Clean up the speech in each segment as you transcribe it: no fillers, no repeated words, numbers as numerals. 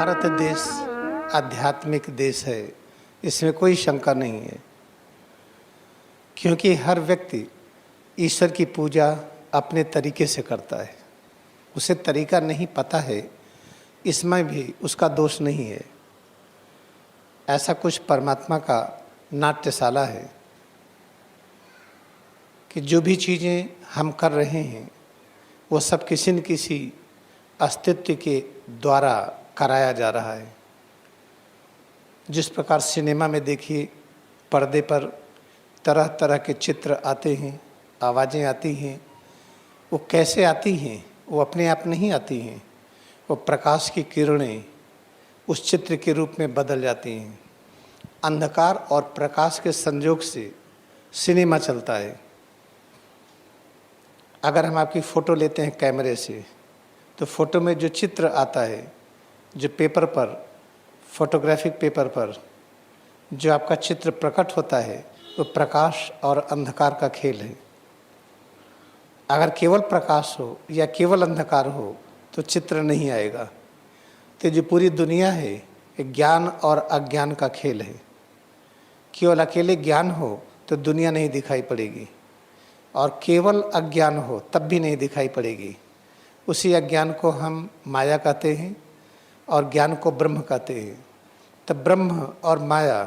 भारत देश आध्यात्मिक देश है, इसमें कोई शंका नहीं है, क्योंकि हर व्यक्ति ईश्वर की पूजा अपने तरीके से करता है। उसे तरीका नहीं पता है, इसमें भी उसका दोष नहीं है। ऐसा कुछ परमात्मा का नाट्यशाला है कि जो भी चीज़ें हम कर रहे हैं वो सब किसी न किसी अस्तित्व के द्वारा कराया जा रहा है। जिस प्रकार सिनेमा में देखिए, पर्दे पर तरह तरह के चित्र आते हैं, आवाज़ें आती हैं, वो कैसे आती हैं? वो अपने आप नहीं आती हैं, वो प्रकाश की किरणें उस चित्र के रूप में बदल जाती हैं। अंधकार और प्रकाश के संयोग से सिनेमा चलता है। अगर हम आपकी फ़ोटो लेते हैं कैमरे से, तो फ़ोटो में जो चित्र आता है, जो पेपर पर, फोटोग्राफिक पेपर पर जो आपका चित्र प्रकट होता है, वो प्रकाश और अंधकार का खेल है। अगर केवल प्रकाश हो या केवल अंधकार हो तो चित्र नहीं आएगा। तो जो पूरी दुनिया है, ये ज्ञान और अज्ञान का खेल है। केवल अकेले ज्ञान हो तो दुनिया नहीं दिखाई पड़ेगी, और केवल अज्ञान हो तब भी नहीं दिखाई पड़ेगी। उसी अज्ञान को हम माया कहते हैं और ज्ञान को ब्रह्म कहते हैं। तब ब्रह्म और माया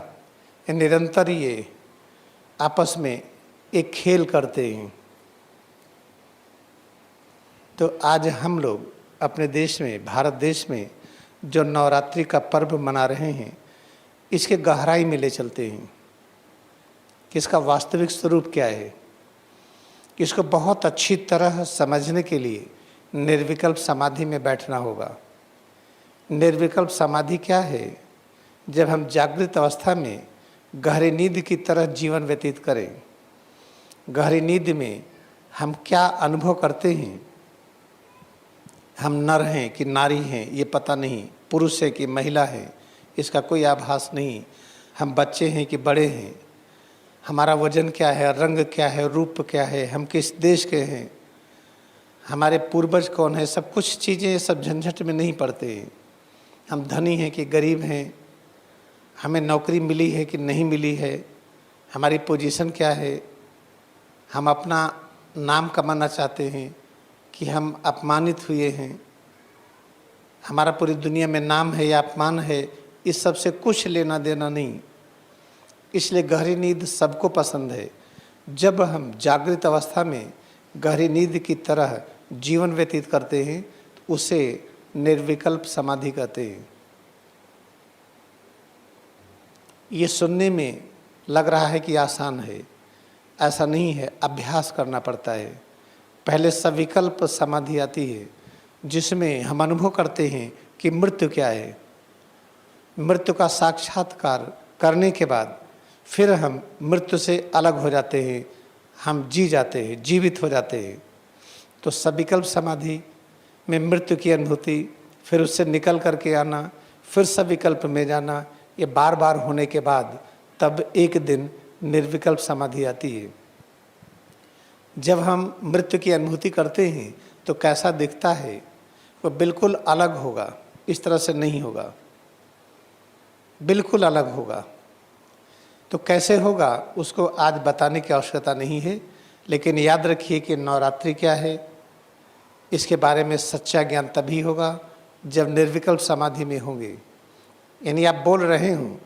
निरंतर ये आपस में एक खेल करते हैं। तो आज हम लोग अपने देश में, भारत देश में जो नवरात्रि का पर्व मना रहे हैं, इसके गहराई में ले चलते हैं कि इसका वास्तविक स्वरूप क्या है। इसको बहुत अच्छी तरह समझने के लिए निर्विकल्प समाधि में बैठना होगा। निर्विकल्प समाधि क्या है? जब हम जागृत अवस्था में गहरी नींद की तरह जीवन व्यतीत करें। गहरी नींद में हम क्या अनुभव करते हैं? हम नर हैं कि नारी हैं ये पता नहीं, पुरुष है कि महिला है इसका कोई आभास नहीं, हम बच्चे हैं कि बड़े हैं, हमारा वजन क्या है, रंग क्या है, रूप क्या है, हम किस देश के हैं, हमारे पूर्वज कौन है, सब कुछ चीज़ें सब झंझट में नहीं पड़ते। हम धनी हैं कि गरीब हैं, हमें नौकरी मिली है कि नहीं मिली है, हमारी पोजीशन क्या है, हम अपना नाम कमाना चाहते हैं कि हम अपमानित हुए हैं, हमारा पूरी दुनिया में नाम है या अपमान है, इस सब से कुछ लेना देना नहीं। इसलिए गहरी नींद सबको पसंद है। जब हम जागृत अवस्था में गहरी नींद की तरह जीवन व्यतीत करते हैं तो उसे निर्विकल्प समाधि कहते हैं। ये सुनने में लग रहा है कि आसान है, ऐसा नहीं है, अभ्यास करना पड़ता है। पहले सविकल्प समाधि आती है जिसमें हम अनुभव करते हैं कि मृत्यु क्या है। मृत्यु का साक्षात्कार करने के बाद फिर हम मृत्यु से अलग हो जाते हैं, हम जी जाते हैं, जीवित हो जाते हैं। तो सविकल्प समाधि में मृत्यु की अनुभूति, फिर उससे निकल करके आना, फिर सविकल्प में जाना, ये बार बार होने के बाद तब एक दिन निर्विकल्प समाधि आती है। जब हम मृत्यु की अनुभूति करते हैं तो कैसा दिखता है? वो बिल्कुल अलग होगा, इस तरह से नहीं होगा, बिल्कुल अलग होगा। तो कैसे होगा उसको आज बताने की आवश्यकता नहीं है, लेकिन याद रखिए कि नवरात्रि क्या है, इसके बारे में सच्चा ज्ञान तभी होगा जब निर्विकल्प समाधि में होंगे। यानी आप बोल रहे हो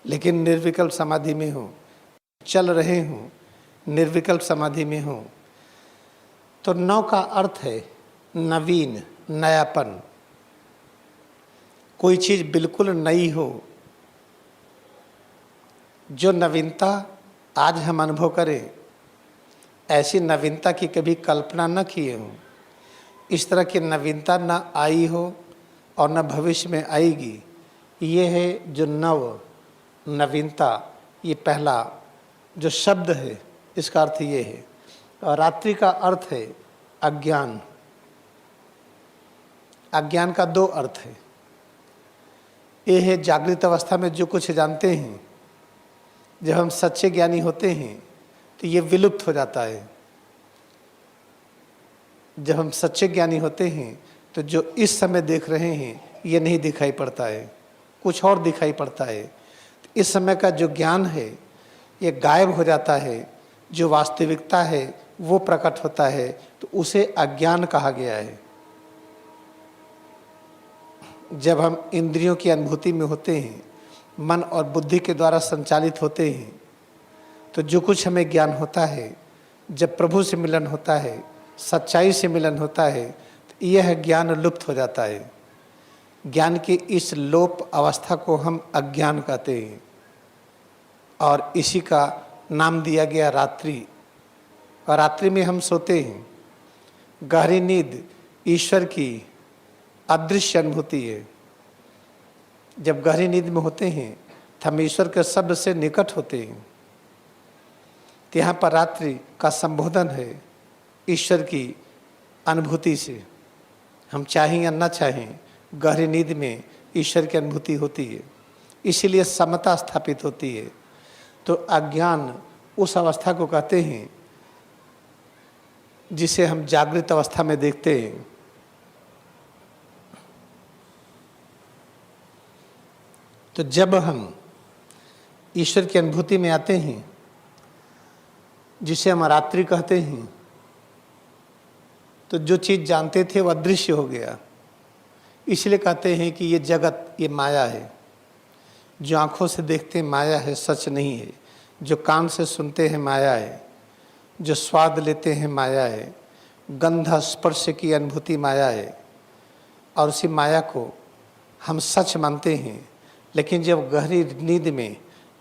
लेकिन निर्विकल्प समाधि में हो, चल रहे हो निर्विकल्प समाधि में हो। तो नव का अर्थ है नवीन, नयापन। कोई चीज़ बिल्कुल नई हो, जो नवीनता आज हम अनुभव करें, ऐसी नवीनता की कभी कल्पना न किए हो। इस तरह की नवीनता न आई हो और न भविष्य में आएगी। ये है जो नव, नवीनता, ये पहला जो शब्द है इसका अर्थ ये है। और रात्रि का अर्थ है अज्ञान। अज्ञान का दो अर्थ है। ये है जागृत अवस्था में जो कुछ जानते हैं, जब हम सच्चे ज्ञानी होते हैं तो ये विलुप्त हो जाता है। जब हम सच्चे ज्ञानी होते हैं तो जो इस समय देख रहे हैं ये नहीं दिखाई पड़ता है, कुछ और दिखाई पड़ता है। इस समय का जो ज्ञान है ये गायब हो जाता है, जो वास्तविकता है वो प्रकट होता है, तो उसे अज्ञान कहा गया है। जब हम इंद्रियों की अनुभूति में होते हैं, मन और बुद्धि के द्वारा संचालित होते हैं, तो जो कुछ हमें ज्ञान होता है, जब प्रभु से मिलन होता है, सच्चाई से मिलन होता है, तो यह ज्ञान लुप्त हो जाता है। ज्ञान की इस लोप अवस्था को हम अज्ञान कहते हैं और इसी का नाम दिया गया रात्रि। और रात्रि में हम सोते हैं। गहरी नींद ईश्वर की अदृश्य अनुभूति है। जब गहरी नींद में होते हैं तो हम ईश्वर के शब्द से निकट होते हैं। तो यहाँ पर रात्रि का संबोधन है ईश्वर की अनुभूति से। हम चाहें या न चाहें, गहरी नींद में ईश्वर की अनुभूति होती है, इसीलिए समता स्थापित होती है। तो अज्ञान उस अवस्था को कहते हैं जिसे हम जागृत अवस्था में देखते हैं। तो जब हम ईश्वर की अनुभूति में आते हैं, जिसे हम रात्रि कहते हैं, तो जो चीज़ जानते थे वह अदृश्य हो गया। इसलिए कहते हैं कि ये जगत, ये माया है। जो आँखों से देखते हैं माया है, सच नहीं है। जो कान से सुनते हैं माया है। जो स्वाद लेते हैं माया है। गंध स्पर्श की अनुभूति माया है और उसी माया को हम सच मानते हैं। लेकिन जब गहरी नींद में,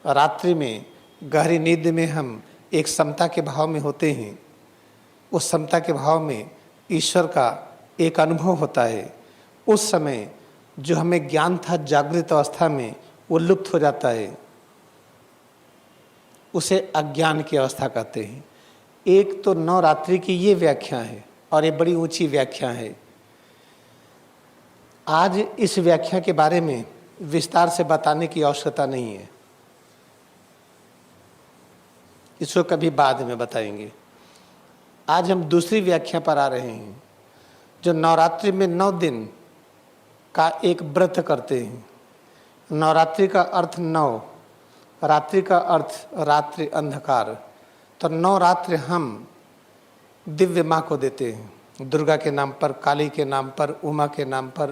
रात्रि में, गहरी नींद में हम एक समता के भाव में होते हैं, उस समता के भाव में ईश्वर का एक अनुभव होता है। उस समय जो हमें ज्ञान था जागृत अवस्था में, वो लुप्त हो जाता है। उसे अज्ञान की अवस्था कहते हैं। एक तो नवरात्रि की ये व्याख्या है और ये बड़ी ऊंची व्याख्या है। आज इस व्याख्या के बारे में विस्तार से बताने की आवश्यकता नहीं है, इसको कभी बाद में बताएंगे। आज हम दूसरी व्याख्या पर आ रहे हैं, जो नवरात्रि में 9 दिन का एक व्रत करते हैं। नवरात्रि का अर्थ 9, रात्रि का अर्थ रात्रि, अंधकार। तो 9 रात्रि हम दिव्य माँ को देते हैं, दुर्गा के नाम पर, काली के नाम पर, उमा के नाम पर,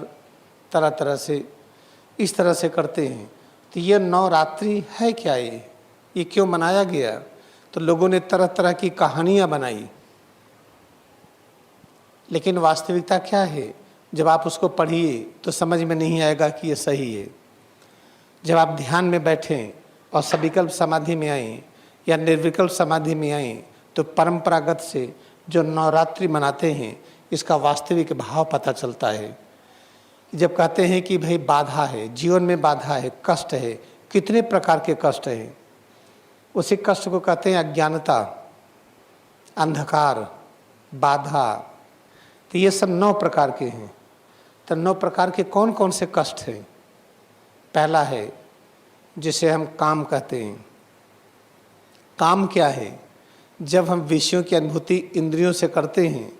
तरह तरह से इस तरह से करते हैं। तो ये 9 रात्रि है क्या, ये क्यों मनाया गया? तो लोगों ने तरह तरह की कहानियाँ बनाई, लेकिन वास्तविकता क्या है जब आप उसको पढ़िए तो समझ में नहीं आएगा कि ये सही है। जब आप ध्यान में बैठें और सविकल्प समाधि में आएँ या निर्विकल्प समाधि में आएँ, तो परंपरागत से जो नवरात्रि मनाते हैं इसका वास्तविक भाव पता चलता है। जब कहते हैं कि भाई बाधा है, जीवन में बाधा है, कष्ट है, कितने प्रकार के कष्ट हैं, उसी कष्ट को कहते हैं अज्ञानता, अंधकार, बाधा। तो ये सब 9 प्रकार के हैं। तो 9 प्रकार के कौन कौन से कष्ट हैं? पहला है जिसे हम काम कहते हैं। काम क्या है? जब हम विषयों की अनुभूति इंद्रियों से करते हैं,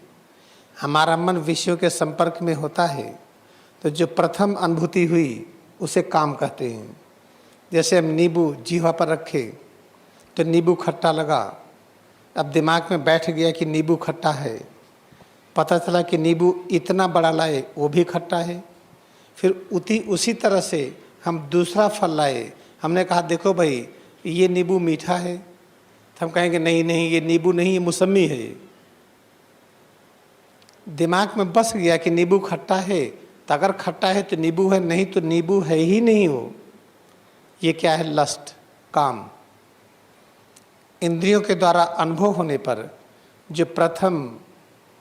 हमारा मन विषयों के संपर्क में होता है, तो जो प्रथम अनुभूति हुई उसे काम कहते हैं। जैसे हम नींबू जीवा पर रखे तो नींबू खट्टा लगा, अब दिमाग में बैठ गया कि नींबू खट्टा है। पता चला कि नींबू इतना बड़ा लाए वो भी खट्टा है। फिर उसी तरह से हम दूसरा फल लाए, हमने कहा देखो भाई ये नींबू मीठा है, तो हम कहेंगे नहीं नहीं ये नींबू नहीं, ये मौसमी है। दिमाग में बस गया कि नींबू खट्टा है, तो अगर खट्टा है तो नींबू है, नहीं तो नींबू है ही नहीं हो। ये क्या है? लस्ट, काम। इंद्रियों के द्वारा अनुभव होने पर जो प्रथम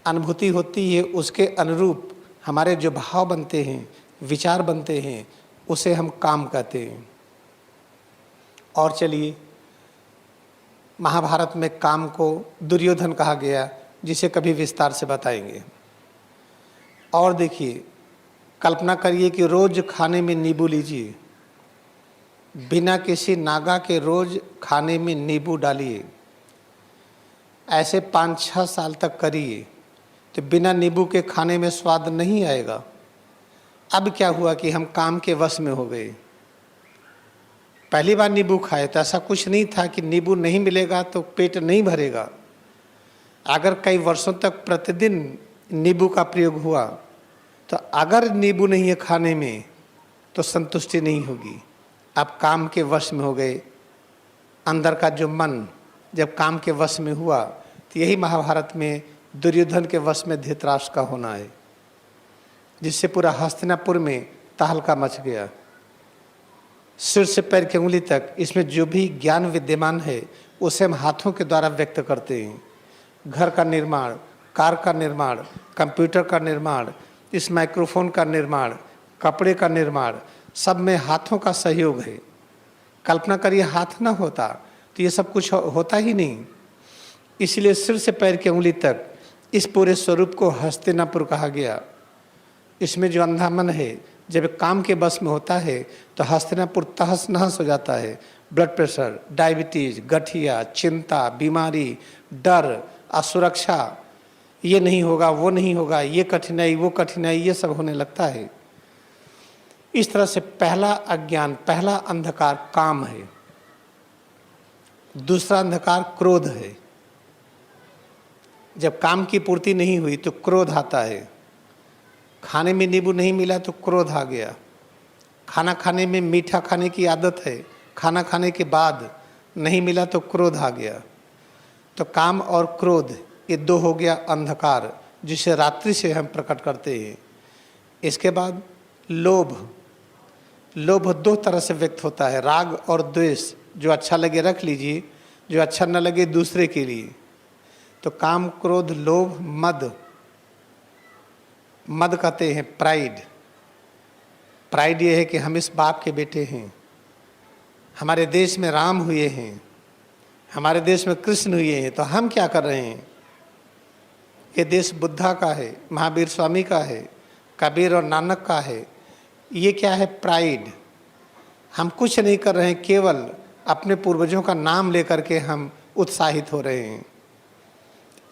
अनुभूति होती है, उसके अनुरूप हमारे जो भाव बनते हैं, विचार बनते हैं, उसे हम काम कहते हैं। और चलिए, महाभारत में काम को दुर्योधन कहा गया, जिसे कभी विस्तार से बताएंगे। और देखिए, कल्पना करिए कि रोज खाने में नींबू लीजिए, बिना किसी नागा के रोज खाने में नींबू डालिए, ऐसे 5-6 साल तक करिए, तो बिना नींबू के खाने में स्वाद नहीं आएगा। अब क्या हुआ कि हम काम के वश में हो गए। पहली बार नींबू खाए तो ऐसा कुछ नहीं था कि नींबू नहीं मिलेगा तो पेट नहीं भरेगा। अगर कई वर्षों तक प्रतिदिन नींबू का प्रयोग हुआ तो अगर नींबू नहीं है खाने में तो संतुष्टि नहीं होगी। आप काम के वश में हो गए। अंदर का जो मन जब काम के वश में हुआ तो यही महाभारत में दुर्योधन के वश में धृतराष्ट्र का होना है, जिससे पूरा हस्तिनापुर में तहलका मच गया। सिर से पैर की उंगली तक इसमें जो भी ज्ञान विद्यमान है उसे हम हाथों के द्वारा व्यक्त करते हैं। घर का निर्माण, कार का निर्माण, कंप्यूटर का निर्माण, इस माइक्रोफोन का निर्माण, कपड़े का निर्माण, सब में हाथों का सहयोग है। कल्पना करिए हाथ ना होता तो ये सब कुछ होता ही नहीं। इसलिए सिर से पैर की उंगली तक इस पूरे स्वरूप को हस्तिनापुर कहा गया। इसमें जो अंधा मन है जब काम के बस में होता है तो हस्तिनापुर तहस नहस हो जाता है। ब्लड प्रेशर, डायबिटीज, गठिया, चिंता, बीमारी, डर, असुरक्षा, ये नहीं होगा, वो नहीं होगा, ये कठिनाई, वो कठिनाई, ये सब होने लगता है। इस तरह से पहला अज्ञान, पहला अंधकार काम है। दूसरा अंधकार क्रोध है। जब काम की पूर्ति नहीं हुई तो क्रोध आता है। खाने में नींबू नहीं मिला तो क्रोध आ गया। खाना खाने में मीठा खाने की आदत है, खाना खाने के बाद नहीं मिला तो क्रोध आ गया। तो काम और क्रोध ये दो हो गया अंधकार, जिसे रात्रि से हम प्रकट करते हैं। इसके बाद लोभ। लोभ दो तरह से व्यक्त होता है, राग और द्वेष। जो अच्छा लगे रख लीजिए, जो अच्छा न लगे दूसरे के लिए। तो काम, क्रोध, लोभ, मद। मद कहते हैं प्राइड। प्राइड ये है कि हम इस बाप के बेटे हैं, हमारे देश में राम हुए हैं, हमारे देश में कृष्ण हुए हैं, तो हम क्या कर रहे हैं? ये देश बुद्धा का है, महावीर स्वामी का है, कबीर और नानक का है। ये क्या है? प्राइड। हम कुछ नहीं कर रहे हैं, केवल अपने पूर्वजों का नाम लेकर के हम उत्साहित हो रहे हैं।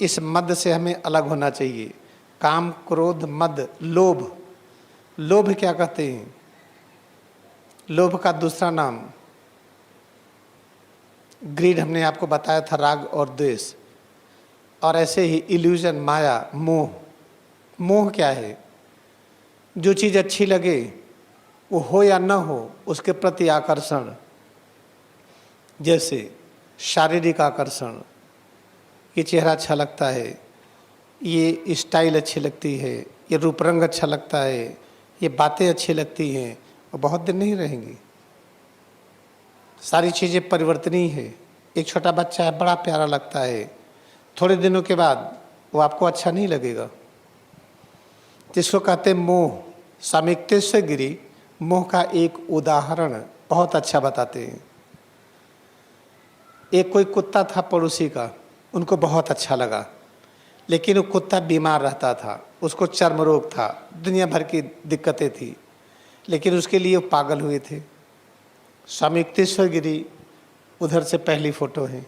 इस मद से हमें अलग होना चाहिए। काम, क्रोध, मद, लोभ। लोभ क्या कहते हैं? लोभ का दूसरा नाम ग्रीड, हमने आपको बताया था, राग और द्वेष। और ऐसे ही इल्यूजन, माया, मोह। मोह क्या है? जो चीज़ अच्छी लगे, वो हो या न हो, उसके प्रति आकर्षण। जैसे शारीरिक आकर्षण, ये चेहरा अच्छा लगता है, ये स्टाइल अच्छी लगती है, ये रूप रंग अच्छा लगता है, ये बातें अच्छी लगती हैं, वो बहुत दिन नहीं रहेंगी। सारी चीज़ें परिवर्तनीय है। एक छोटा बच्चा है, बड़ा प्यारा लगता है, थोड़े दिनों के बाद वो आपको अच्छा नहीं लगेगा। जिसको कहते हैं मोह। स्वामी तेजस्वी गिरी मोह का एक उदाहरण बहुत अच्छा बताते हैं। एक कोई कुत्ता था पड़ोसी का, उनको बहुत अच्छा लगा, लेकिन वो कुत्ता बीमार रहता था, उसको चर्म रोग था, दुनिया भर की दिक्कतें थी, लेकिन उसके लिए वो पागल हुए थे। स्वामी युक्तेश्वर गिरी उधर से पहली फ़ोटो है,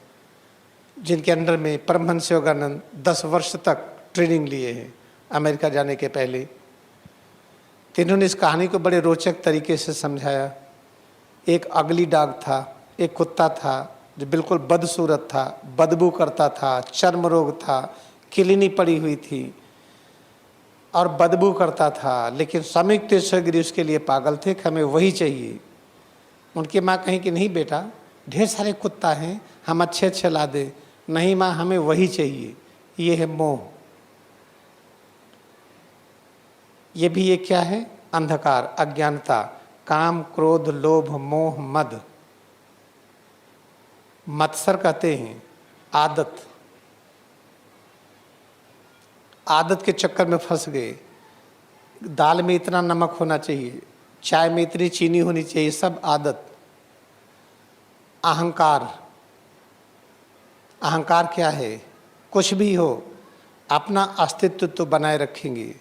जिनके अंडर में परमहंस योगानंद 10 वर्ष तक ट्रेनिंग लिए हैं अमेरिका जाने के पहले। तो इन्होंने इस कहानी को बड़े रोचक तरीके से समझाया। एक अगली डॉग था, एक कुत्ता था जो बिल्कुल बदसूरत था, बदबू करता था, चर्म रोग था, किलनी पड़ी हुई थी और बदबू करता था, लेकिन स्वामी युक्तेश्वर गिरी उसके लिए पागल थे कि हमें वही चाहिए। उनकी माँ कहीं कि नहीं बेटा, ढेर सारे कुत्ता हैं, हम अच्छे अच्छे ला दे। नहीं माँ, हमें वही चाहिए। ये है मोह। ये भी ये क्या है? अंधकार, अज्ञानता। काम, क्रोध, लोभ, मोह, मद। मत्सर कहते हैं आदत। आदत के चक्कर में फंस गए। दाल में इतना नमक होना चाहिए, चाय में इतनी चीनी होनी चाहिए, सब आदत। अहंकार। अहंकार क्या है? कुछ भी हो, अपना अस्तित्व तो बनाए रखेंगे।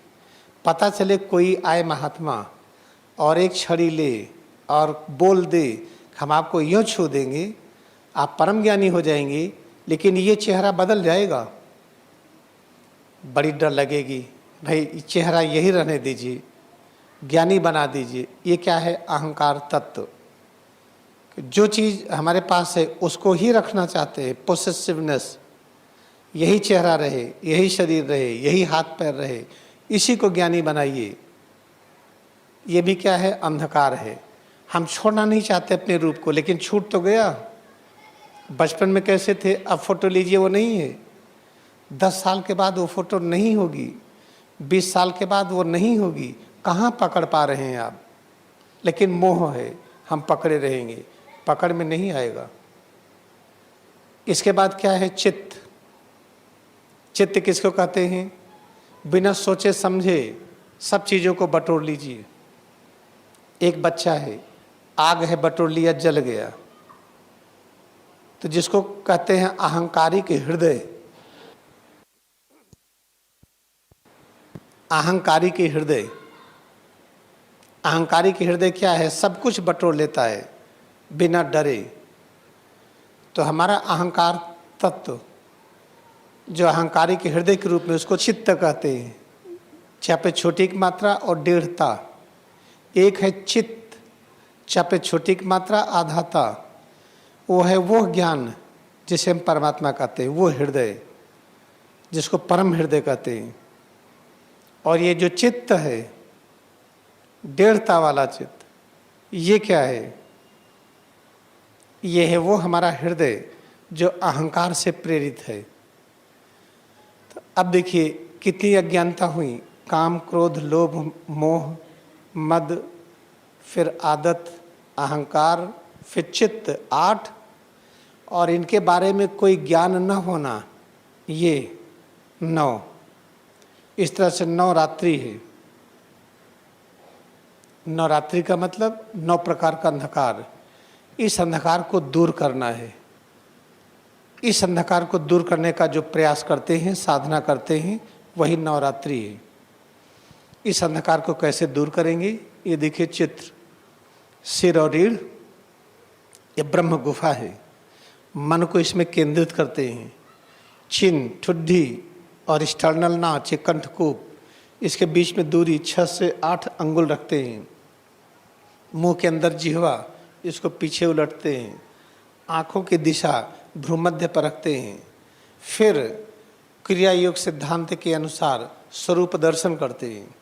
पता चले कोई आए महात्मा और एक छड़ी ले और बोल दे, हम आपको यूँ छू देंगे, आप परम ज्ञानी हो जाएंगे, लेकिन ये चेहरा बदल जाएगा। बड़ी डर लगेगी, भाई चेहरा यही रहने दीजिए, ज्ञानी बना दीजिए। ये क्या है? अहंकार तत्व। जो चीज़ हमारे पास है उसको ही रखना चाहते हैं, पोसेसिवनेस, यही चेहरा रहे, यही शरीर रहे, यही हाथ पैर रहे, इसी को ज्ञानी बनाइए। ये भी क्या है? अंधकार है। हम छोड़ना नहीं चाहते अपने रूप को, लेकिन छूट तो गया। बचपन में कैसे थे, अब फोटो लीजिए वो नहीं है। 10 साल के बाद वो फोटो नहीं होगी, 20 साल के बाद वो नहीं होगी। कहाँ पकड़ पा रहे हैं आप? लेकिन मोह है, हम पकड़े रहेंगे, पकड़ में नहीं आएगा। इसके बाद क्या है? चित्त। चित्त किसको कहते हैं? बिना सोचे समझे सब चीज़ों को बटोर लीजिए। एक बच्चा है, आग है, बटोर लिया, जल गया। तो जिसको कहते हैं अहंकारी के हृदय, अहंकारी के हृदय, अहंकारी के हृदय क्या है? सब कुछ बटोर लेता है बिना डरे। तो हमारा अहंकार तत्व जो अहंकारी के हृदय के रूप में, उसको चित्त कहते हैं। चापे छोटी की मात्रा और डेढ़ता, एक है चित्त, चापे छोटी की मात्रा आधाता। वो है वो ज्ञान जिसे हम परमात्मा कहते हैं, वो हृदय जिसको परम हृदय कहते हैं। और ये जो चित्त है, डेढ़ता वाला चित्त, ये क्या है? ये है वो हमारा हृदय जो अहंकार से प्रेरित है। तो अब देखिए कितनी अज्ञानता हुई। काम, क्रोध, लोभ, मोह, मद, फिर आदत, अहंकार, फिर चित्त, 8। और इनके बारे में कोई ज्ञान न होना, ये 9। इस तरह से नवरात्रि है। नवरात्रि का मतलब 9 प्रकार का अंधकार। इस अंधकार को दूर करना है। इस अंधकार को दूर करने का जो प्रयास करते हैं, साधना करते हैं, वही नवरात्रि है। इस अंधकार को कैसे दूर करेंगे? ये देखिए चित्र, सिर और रीढ़, ये ब्रह्म गुफा है। मन को इसमें केंद्रित करते हैं। चिन्ह, ठुड्डी और एक्सटर्नल नाच, ये कंठकूप, इसके बीच में दूरी 6 से 8 अंगुल रखते हैं। मुंह के अंदर जिह्वा, इसको पीछे उलटते हैं। आँखों की दिशा भ्रूमध्य पर रखते हैं। फिर क्रिया योग सिद्धांत के अनुसार स्वरूप दर्शन करते हैं।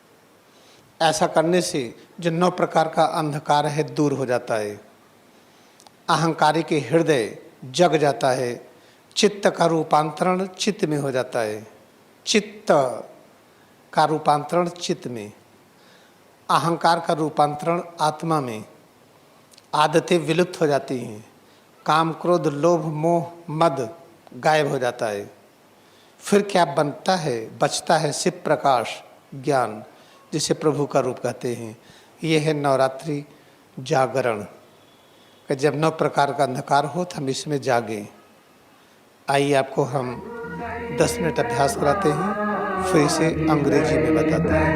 ऐसा करने से जो 9 प्रकार का अंधकार है दूर हो जाता है। अहंकारी के हृदय जग जाता है। चित्त का रूपांतरण चित्त में हो जाता है। चित्त का रूपांतरण चित्त में, अहंकार का रूपांतरण आत्मा में। आदतें विलुप्त हो जाती हैं। काम, क्रोध, लोभ, मोह, मद गायब हो जाता है। फिर क्या बनता है? बचता है शिव प्रकाश, ज्ञान, जिसे प्रभु का रूप कहते हैं। ये है नवरात्रि जागरण। कि जब 9 प्रकार का अंधकार हो तो हम इसमें जागें। आइए आपको हम 10 मिनट अभ्यास कराते हैं, फिर इसे अंग्रेजी में बताते हैं।